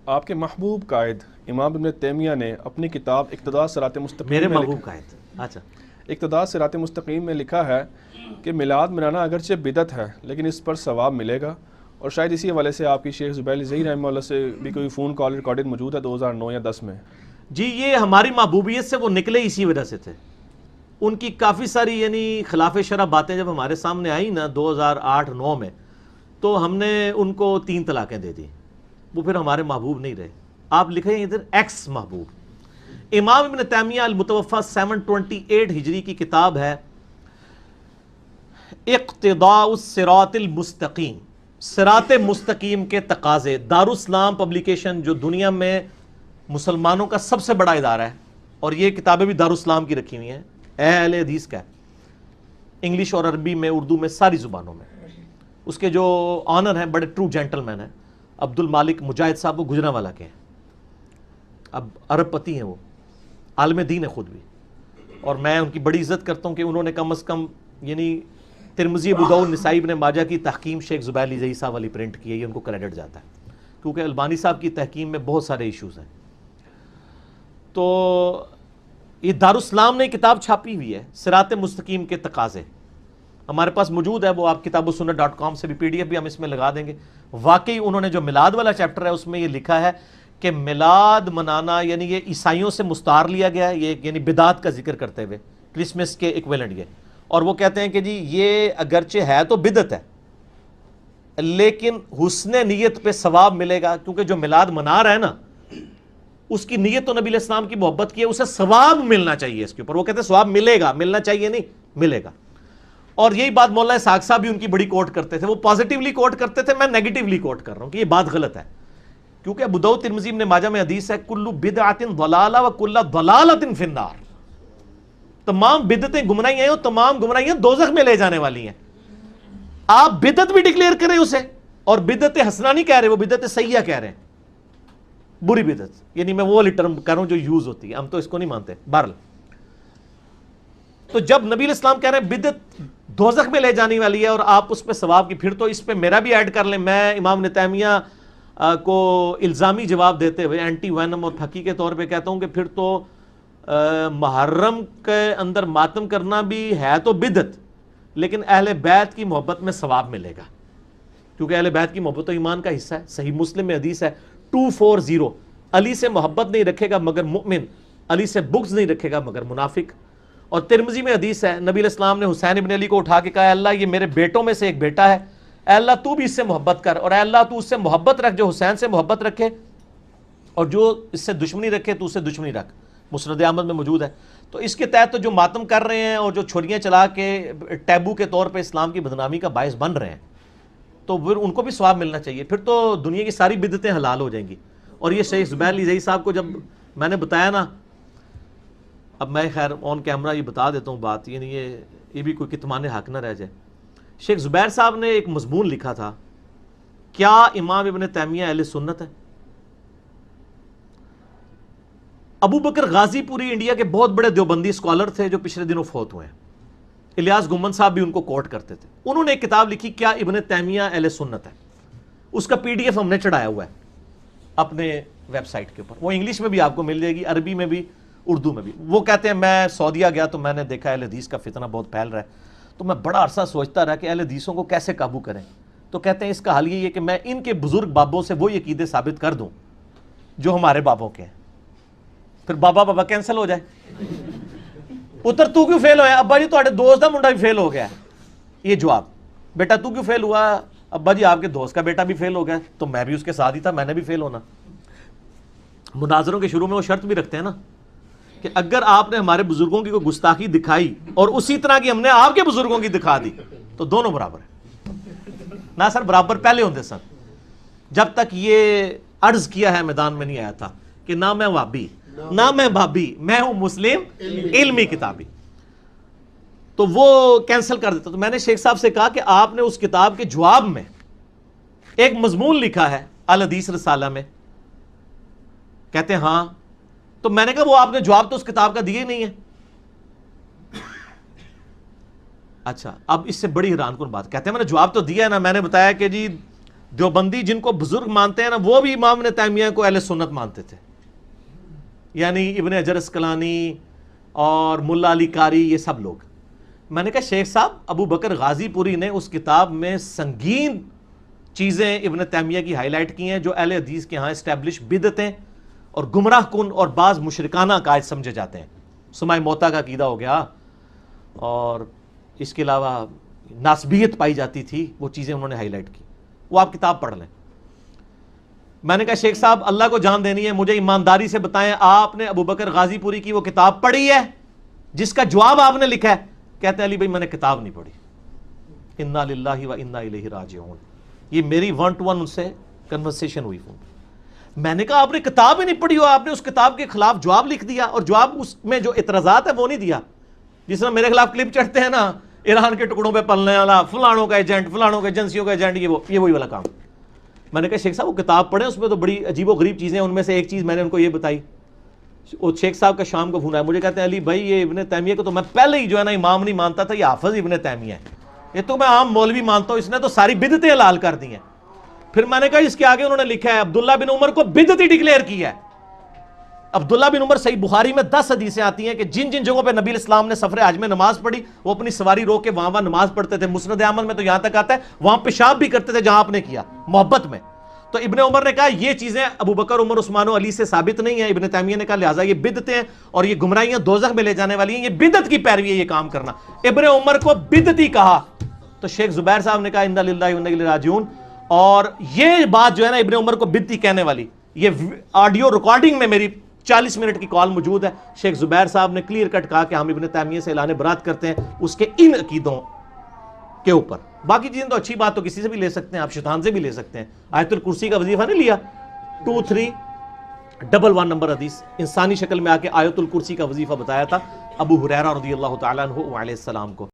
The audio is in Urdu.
آپ کے محبوب قائد امام ابن تیمیہ نے اپنی کتاب اقتداء صراط مستقیم میرے میں محبوب قائد، اچھا، اقتداء صراط مستقیم میں لکھا ہے کہ میلاد منانا اگرچہ بدعت ہے لیکن اس پر ثواب ملے گا، اور شاید اسی حوالے سے آپ کی شیخ زبیر علی زئی رحمہ اللہ سے بھی کوئی فون کال ریکارڈڈ موجود ہے 2009 یا 10 میں۔ جی یہ ہماری محبوبیت سے وہ نکلے اسی وجہ سے تھے۔ ان کی کافی ساری یعنی خلاف شرع باتیں جب ہمارے سامنے آئی نا 2008-9 میں، تو ہم نے ان کو 3 طلاقیں دے دی، وہ پھر ہمارے محبوب نہیں رہے۔ آپ لکھیں ادھر ایکس محبوب۔ امام ابن تیمیہ المتوفی 728 ہجری کی کتاب ہے اقتداء الصراط المستقیم، صراط مستقیم کے تقاضے۔ دارالاسلام پبلیکیشن جو دنیا میں مسلمانوں کا سب سے بڑا ادارہ ہے، اور یہ کتابیں بھی دارالاسلام کی رکھی ہوئی ہیں، اہل حدیث کا ہے، انگلش اور عربی میں، اردو میں، ساری زبانوں میں۔ اس کے جو آنر ہیں بڑے ٹرو جینٹل مین ہیں، عبد المالک مجاہد صاحب، وہ گجرانوالہ کے ہیں، اب عرب پتی ہیں، وہ عالم دین ہے خود بھی، اور میں ان کی بڑی عزت کرتا ہوں کہ انہوں نے کم از کم یعنی ترمذی، ابو داؤد، نسائی، ابن ماجہ کی تحکیم شیخ زبیر علی زئی صاحب والی پرنٹ کی ہے، یہ ان کو کریڈٹ جاتا ہے، کیونکہ البانی صاحب کی تحکیم میں بہت سارے ایشوز ہیں۔ تو یہ دارالاسلام نے کتاب چھاپی ہوئی ہے صراط مستقیم کے تقاضے، ہمارے پاس موجود ہے، وہ آپ کتابوسنت.com سے بھی PDF بھی ہم اس میں لگا دیں گے۔ واقعی انہوں نے جو میلاد والا چیپٹر ہے اس میں یہ لکھا ہے کہ میلاد منانا یعنی یہ عیسائیوں سے مستعار لیا گیا ہے، یہ یعنی بدعت کا ذکر کرتے ہوئے کرسمس کے ایکویلنٹ یہ، اور وہ کہتے ہیں کہ جی یہ اگرچہ ہے تو بدعت ہے لیکن حسن نیت پہ ثواب ملے گا، کیونکہ جو میلاد منا رہا ہے نا اس کی نیت تو نبی علیہ السلام کی محبت کی ہے، اسے ثواب ملنا چاہیے اس کے اوپر۔ وہ کہتے ہیں ثواب ملے گا، ملنا چاہیے نہیں، ملے گا۔ اور یہی بات مولانا اسحاق صاحب بھی ان کی بڑی کوٹ کرتے تھے، وہ پازیٹیولی کوٹ کرتے تھے، میں نیگیٹیولی کوٹ کر رہا ہوں کہ یہ بات غلط ہے، کیونکہ ابو داؤد، ترمذی، ابن ماجہ میں حدیث ہے کل بدعۃ ضلالہ وکل ضلالۃ فی النار، تمام بدعتیں گمراہیاں ہیں اور تمام گمراہیاں دوزخ میں لے جانے والی ہیں۔ آپ بدعت بھی ڈکلیئر کریں اسے، اور بدعت حسنہ نہیں کہہ رہے، وہ بدعت سیئہ کہہ رہے ہیں، بری بدعت، یعنی میں وہ والی ٹرم کہہ رہا ہوں جو یوز ہوتی ہے، ہم تو اس کو نہیں مانتے۔ بہرحال تو جب نبی علیہ السلام کہہ رہے ہیں بدعت دوزخ میں لے جانے والی ہے اور آپ اس پہ ثواب کی، پھر تو اس پہ میرا بھی ایڈ کر لیں، میں امام ابن تیمیہ کو الزامی جواب دیتے ہوئے اینٹی وینم اور پھکی کے طور پہ کہتا ہوں کہ پھر تو محرم کے اندر ماتم کرنا بھی ہے تو بدعت، لیکن اہل بیت کی محبت میں ثواب ملے گا، کیونکہ اہل بیت کی محبت و ایمان کا حصہ ہے۔ صحیح مسلم میں حدیث ہے 240، علی سے محبت نہیں رکھے گا مگر مؤمن، علی سے بغض نہیں رکھے گا مگر منافق۔ اور ترمذی میں حدیث ہے نبی علیہ السلام نے حسین ابن علی کو اٹھا کے کہا اے اللہ یہ میرے بیٹوں میں سے ایک بیٹا ہے، اے اللہ تو بھی اس سے محبت کر، اور اے اللہ تو اس سے محبت رکھ جو حسین سے محبت رکھے، اور جو اس سے دشمنی رکھے تو اس سے دشمنی رکھ۔ مسند احمد میں موجود ہے۔ تو اس کے تحت تو جو ماتم کر رہے ہیں اور جو چھریاں چلا کے ٹیبو کے طور پہ اسلام کی بدنامی کا باعث بن رہے ہیں، تو پھر ان کو بھی ثواب ملنا چاہیے، پھر تو دنیا کی ساری بدعتیں حلال ہو جائیں گی۔ اور یہ شیخ زبیر علی زئی صاحب کو جب میں نے بتایا نا، اب میں خیر آن کیمرہ یہ بتا دیتا ہوں بات، یعنی یہ بھی کوئی کتمان حق نہ رہ جائے۔ شیخ زبیر صاحب نے ایک مضمون لکھا تھا، کیا امام ابن تیمیہ اہل سنت ہے؟ ابو بکر غازی پوری انڈیا کے بہت بڑے دیوبندی اسکالر تھے جو پچھلے دنوں فوت ہوئے ہیں، الیاس گمن صاحب بھی ان کو کوٹ کرتے تھے۔ انہوں نے ایک کتاب لکھی کیا ابن تیمیہ اہل سنت ہے، اس کا PDF ہم نے چڑھایا ہوا ہے اپنے ویب سائٹ کے اوپر، وہ انگلش میں بھی آپ کو مل جائے گی، عربی میں بھی، اردو میں بھی۔ وہ کہتے ہیں میں سعودیہ گیا تو میں نے دیکھا اہل حدیث کا فتنہ بہت پھیل رہا ہے، تو میں بڑا عرصہ سوچتا رہا کہ اہل حدیثوں کو کیسے قابو کریں، تو کہتے ہیں اس کا حل یہ ہے کہ میں ان کے بزرگ بابوں سے وہی عقیدے ثابت کر دوں جو ہمارے بابوں کے ہیں، پھر بابا کینسل ہو جائے۔ پتر تو کیوں فیل ہویا؟ ابا جی تہاڈے دوست دا منڈا بھی فیل ہو گیا ہے، یہ جواب۔ بیٹا تو کیوں فیل ہوا؟ ابا جی آپ کے دوست کا بیٹا بھی فیل ہو گیا، تو میں بھی اس کے ساتھ ہی تھا، میں نے بھی فیل ہونا۔ مناظروں کے شروع میں وہ شرط بھی رکھتے ہیں نا کہ اگر آپ نے ہمارے بزرگوں کی کوئی گستاخی دکھائی اور اسی طرح کی ہم نے آپ کے بزرگوں کی دکھا دی تو دونوں برابر ہیں۔ نہ سر برابر پہلے ہوتے سن، جب تک یہ عرض کیا ہے میدان میں نہیں آیا تھا کہ نہ میں وہابی نہ میں بھابی، میں ہوں مسلم علمی کتابی، تو وہ کینسل کر دیتا۔ تو میں نے شیخ صاحب سے کہا کہ آپ نے اس کتاب کے جواب میں ایک مضمون لکھا ہے الحدیث رسالہ میں، کہتے ہیں ہاں، تو میں نے کہا وہ آپ نے جواب تو اس کتاب کا دیا ہی نہیں ہے۔ اچھا اب اس سے بڑی حیران کن بات، کہتے ہیں میں نے جواب تو دیا ہے نا، میں نے بتایا کہ جی دیوبندی جن کو بزرگ مانتے ہیں نا وہ بھی امام ابن تیمیہ کو اہل سنت مانتے تھے، یعنی ابن حجر اسقلانی اور ملا علی قاری، یہ سب لوگ۔ میں نے کہا شیخ صاحب ابو بکر غازی پوری نے اس کتاب میں سنگین چیزیں ابن تیمیہ کی ہائی لائٹ کی ہیں جو اہل حدیث کے ہاں اسٹیبلش بدعتیں اور گمراہ کن اور بعض مشرکانہ عقائد سمجھے جاتے ہیں۔ سماع موتا کا عقیدہ ہو گیا، اور اس کے علاوہ ناسبیت پائی جاتی تھی، وہ چیزیں انہوں نے ہائی لائٹ کی، وہ آپ کتاب پڑھ لیں۔ میں نے کہا شیخ صاحب اللہ کو جان دینی ہے، مجھے ایمانداری سے بتائیں آپ نے ابو بکر غازی پوری کی وہ کتاب پڑھی ہے جس کا جواب آپ نے لکھا ہے؟ کہتے ہیں علی بھائی میں نے کتاب نہیں پڑھی۔ انا للہ و انا الیہ راجعون، یہ میری 1 to 1 ان سے کنورسیشن ہوئی فون۔ میں نے کہا آپ نے کتاب ہی نہیں پڑھی ہو، آپ نے اس کتاب کے خلاف جواب لکھ دیا، اور جواب اس میں جو اعتراضات ہے وہ نہیں دیا۔ جس طرح میرے خلاف کلپ چڑھتے ہیں نا، ایران کے ٹکڑوں پہ پلنے والا، فلانوں کا ایجنٹ، فلانوں کے ایجنسیوں کا ایجنٹ، یہ وہی والا کام۔ میں نے کہا شیخ صاحب وہ کتاب پڑھیں، اس میں تو بڑی عجیب و غریب چیزیں ہیں، ان میں سے ایک چیز میں نے ان کو یہ بتائی۔ وہ شیخ صاحب کا شام کو فون آیا، مجھے کہتے ہیں علی بھائی یہ ابن تیمیہ کو تو میں پہلے ہی جو ہے نا امام نہیں مانتا تھا، یہ حافظ ابن تیمیہ ہے، یہ تو میں عام مولوی مانتا ہوں، اس نے تو ساری بدعتیں حلال کر دی ہیں۔ پھر میں نے کہا اس کے آگے انہوں نے لکھا ہے عبداللہ بن عمر کو بدعتی ڈکلیئر کیا ہے۔ عبداللہ بن عمر صحیح بخاری میں 10 حدیثیں آتی ہیں کہ جن جن جگہوں پہ نبی علیہ السلام نے سفر حج میں نماز پڑھی وہ اپنی سواری روک کے وہاں نماز پڑھتے تھے۔ مسند احمد میں تو یہاں تک آتا ہے وہاں پیشاب بھی کرتے تھے جہاں آپ نے کیا، محبت میں۔ تو ابن عمر نے کہا یہ چیزیں ابو بکر، عمر، عثمان و علی سے ثابت نہیں ہیں۔ ابن تیمیہ نے کہا لہٰذا یہ بدعتیں ہیں اور یہ گمراہیاں دوزخ میں لے جانے والی ہیں، یہ بدعت کی پیروی ہے یہ کام کرنا۔ ابن عمر کو بدعتی کہا تو شیخ زبیر صاحب نے کہا انا للہ و انا الیہ راجعون۔ اور یہ بات جو ہے نا ابن عمر کو بدعتی کہنے والی، یہ آڈیو ریکارڈنگ میں میری 40 منٹ کی کال موجود ہے۔ شیخ زبیر صاحب نے کلیئر کٹ کہا کہ ہم ابن تیمیہ سے اعلان برات کرتے ہیں اس کے ان عقیدوں کے اوپر۔ باقی چیزیں تو اچھی بات تو کسی سے بھی لے سکتے ہیں، آپ شیطان سے بھی لے سکتے ہیں۔ آیت الکرسی کا وظیفہ نہیں لیا، 2311 نمبر حدیث، انسانی شکل میں آ کے آیت الکرسی کا وظیفہ بتایا تھا ابو ہریرہ رضی اللہ تعالیٰ عنہ علیہ السلام کو۔